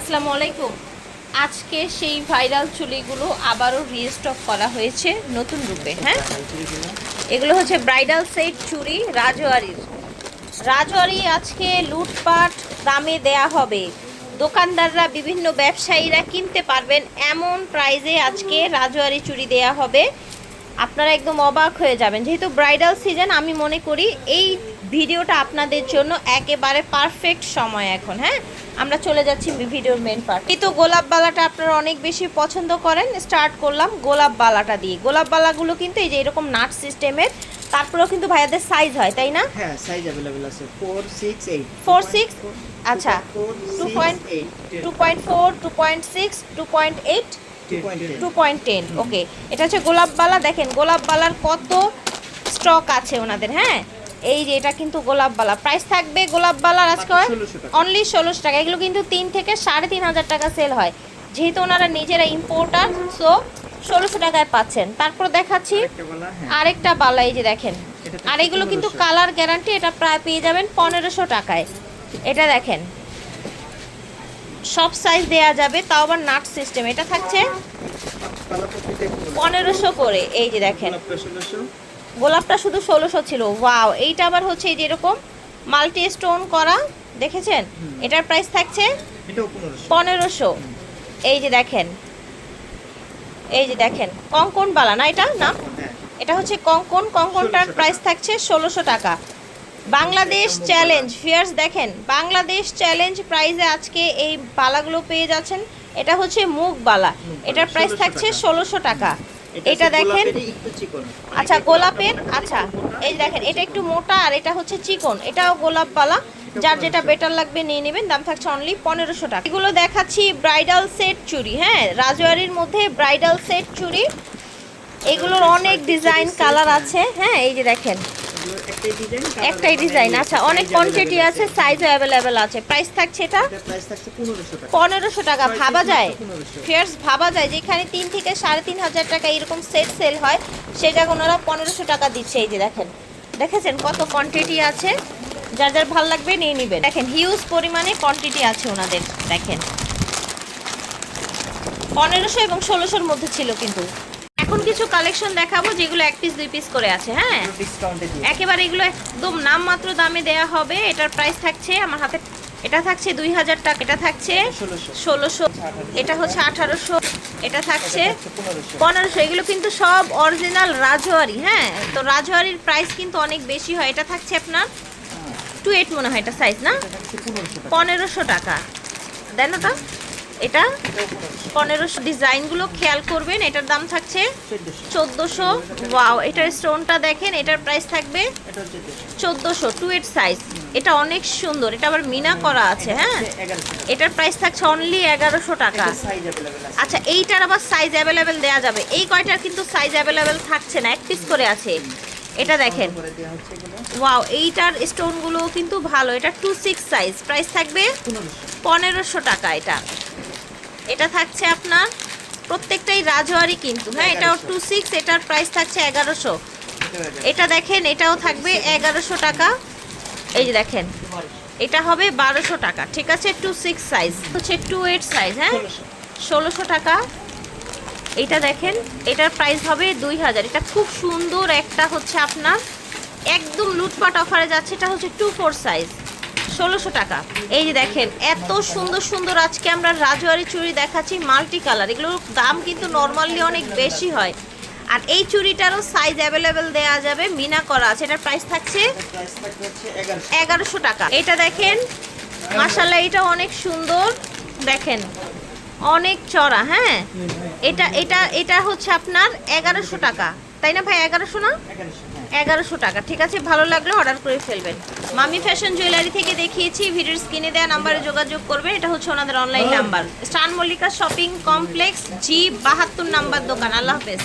আসসালামু আলাইকুম। আজকে সেই ভাইরাল চুড়িগুলো আবারও রিস্টক করা হয়েছে নতুন রূপে। হ্যাঁ, এগুলো হচ্ছে ব্রাইডাল সেট চুড়ি রাজওয়ারির। রাজওয়ারি আজকে লুটপাট দামে দেয়া হবে, দোকানদাররা বিভিন্ন ব্যবসায়ীরা কিনতে পারবেন এমন প্রাইজে আজকে রাজওয়ারি চুড়ি দেয়া হবে। আপনারা একদম অবাক হয়ে যাবেন। যেহেতু ব্রাইডাল সিজন, আমি মনে করি এই ভিডিওটা আপনাদের জন্য একেবারে পারফেক্ট সময় এখন। হ্যাঁ, আমরা চলে যাচ্ছি ভিডিওর মেন পার্ট। এই তো গোলাপ বালাটা আপনারা অনেক বেশি পছন্দ করেন, স্টার্ট করলাম গোলাপ বালাটা দিয়ে। গোলাপ বালাগুলো কিন্তু এই যে এরকম নাট সিস্টেমের, তারপরেও কিন্তু ভাইয়াদের সাইজ হয়, তাই না? হ্যাঁ, সাইজ अवेलेबल আছে 4 6 8 4 6 আচ্ছা 2.4 2.6 2.8 2.10 ওকে। এটা হচ্ছে গোলাপ বালা। দেখেন গোলাপ বালার কত স্টক আছে ওনাদের। হ্যাঁ, এই যে এটা কিন্তু গোলাপ বালা, প্রাইস থাকবে গোলাপ বালার আজকে অনলি 1600 টাকা। এগুলো কিন্তু 3 থেকে 3500 টাকা সেল হয়, যেহেতু ওনারা নিজেরা ইম্পোর্টার, সো 1600 টাকায় পাচ্ছেন। তারপর দেখাচ্ছি আরেকটা বালা, এই যে দেখেন। আর এগুলো কিন্তু কালার গ্যারান্টি, এটা প্রায় পেয়ে যাবেন 1500 টাকায়। এটা দেখেন সব সাইজ দেয়া যাবে, তাও আবার নাট সিস্টেম। এটা থাকছে 1500 করে। এই যে দেখেন গোলাপটা শুধু 1600 ছিল। ওয়াও, এইটা আবার হচ্ছে এই যে এরকম মাল্টি স্টোন করা, দেখেছেন? এটার প্রাইস থাকছে 1500। এই যে দেখেন, এই যে দেখেন কঙ্কন বালা না, এটা না, এটা হচ্ছে কঙ্কন। কঙ্কনটার প্রাইস থাকছে 1600 টাকা। বাংলাদেশ চ্যালেঞ্জ ফিয়ার্স, দেখেন বাংলাদেশ চ্যালেঞ্জ প্রাইসে আজকে এই বালাগুলো পেয়ে যাচ্ছেন। এটা হচ্ছে মুগ বালা, এটার প্রাইস থাকছে 1600 টাকা। এটা দেখেন, আচ্ছা গোলাপের, আচ্ছা এই দেখেন এটা একটু মোটা আর এটা হচ্ছে চিকন, এটাও গোলাপ বালা। যার যেটা বেটার লাগবে নিয়ে নেবেন। দাম থাকছে অনলি 1500 টাকা। এগুলো দেখাচ্ছি ব্রাইডাল সেট চুড়ি। হ্যাঁ, রাজওয়ারির মধ্যে ব্রাইডাল সেট চুড়ি, এগুলোর অনেক ডিজাইন কালার আছে। হ্যাঁ, এই যে দেখেন একটাই ডিজাইন। আচ্ছা, অনেক কোয়ান্টিটি আছে, সাইজও অ্যাভেলেবেল আছে। প্রাইস থাকছে এটা 1500 টাকা। ভাবা যায় ফিয়ার্স, ভাবা যায় যেখানে 3 থেকে 3500 টাকা এরকম সেট সেল হয়, সেই জায়গায় ওনারা 1500 টাকা দিচ্ছে। এই যে দেখেন, দেখেছেন কত কোয়ান্টিটি আছে, যার যার ভালো লাগবে নিয়ে নেবেন। দেখেন হিউজ পরিমাণে কোয়ান্টিটি আছে ওনাদের। দেখেন 1500 এবং 1600-র মধ্যে ছিল। কিন্তু এখন কিছু কালেকশন দেখাবো যেগুলো 1 পিস 2 পিস করে আছে। হ্যাঁ, একেবারে এগুলো একদম নামমাত্র দামে দেয়া হবে। এটার প্রাইস থাকছে আমার হাতে, এটা থাকছে 2000 টাকা, এটা থাকছে 1600, এটা হচ্ছে 1800, এটা থাকছে 1500। এগুলো কিন্তু সব অরিজিনাল রাজওয়ারি। হ্যাঁ, তো রাজওয়ারির প্রাইস কিন্তু অনেক বেশি হয়। এটা থাকছে আপনার 28 মনে হয় এটা সাইজ, না? 1500 টাকা দেন ওটা। এটা 1500। ডিজাইনগুলো খেয়াল করবেন। এটার দাম থাকছে 1400। ওয়াও, এটার স্টোনটা দেখেন, এটার প্রাইস থাকবে 1400, 28 সাইজ। এটা অনেক সুন্দর, এটা আবার মিনা করা আছে। হ্যাঁ, এটার প্রাইস থাকছে অনলি 1100 টাকা। আচ্ছা, এইটার আবার সাইজ অ্যাভেলেবেল দেওয়া যাবে। এই কয়টার কিন্তু সাইজ অ্যাভেলেবেল থাকছে না, 1 পিস করে আছে। এটা দেখেন, ওয়াও, এইটার স্টোনগুলো কিন্তু ভালো। এটা 26 সাইজ, প্রাইস থাকবে 1500 টাকা। এটা থাকছে আপনার প্রত্যেকটাই রাজওয়ারি কিন্তু। হ্যাঁ, এটাও 26, এটার প্রাইস থাকছে 1100। এটা দেখেন, এটাও থাকবে 1100 টাকা। এই যে দেখেন, এটা হবে 1200 টাকা। ঠিক আছে, 26 সাইজ হচ্ছে 28 সাইজ। হ্যাঁ, 1600 টাকা। এইটা দেখেন, এটার প্রাইস হবে 2000। এটা খুব সুন্দর একটা হচ্ছে আপনার একদম লুটপাট অফারে যাচ্ছে। এটা হচ্ছে 24 সাইজ, 1600 টাকা। এই যে দেখেন এত সুন্দর সুন্দর আজকে আমরা রাজওয়ারি চুড়ি দেখাচ্ছি মাল্টি কালার। এগুলোর দাম কিন্তু নর্মালি অনেক বেশি হয়। আর এই চুড়িটারও সাইজ অ্যাভেলেবেল দেওয়া যাবে, মিনা করা আছে। এটার প্রাইস থাকছে 1100 টাকা। এটা দেখেন মাশাআল্লাহ, এটা অনেক সুন্দর, দেখেন অনেক চড়া। হ্যাঁ, এটা এটা এটা হচ্ছে আপনার 1100 টাকা, তাই না ভাই? 1100 না, 1100 টাকা। ঠিক আছে, ভালো লাগলে অর্ডার করে ফেলবেন। মামি ফ্যাশন জুয়েলারি থেকে দেখিয়েছি, ভিডিওর স্ক্রিনে দেওয়া নাম্বারে যোগাযোগ করবেন। এটা হচ্ছে ওনাদের অনলাইন নাম্বার। স্টান Mallika shopping complex, G 72 number দোকান। আল্লাহ হাফেজ।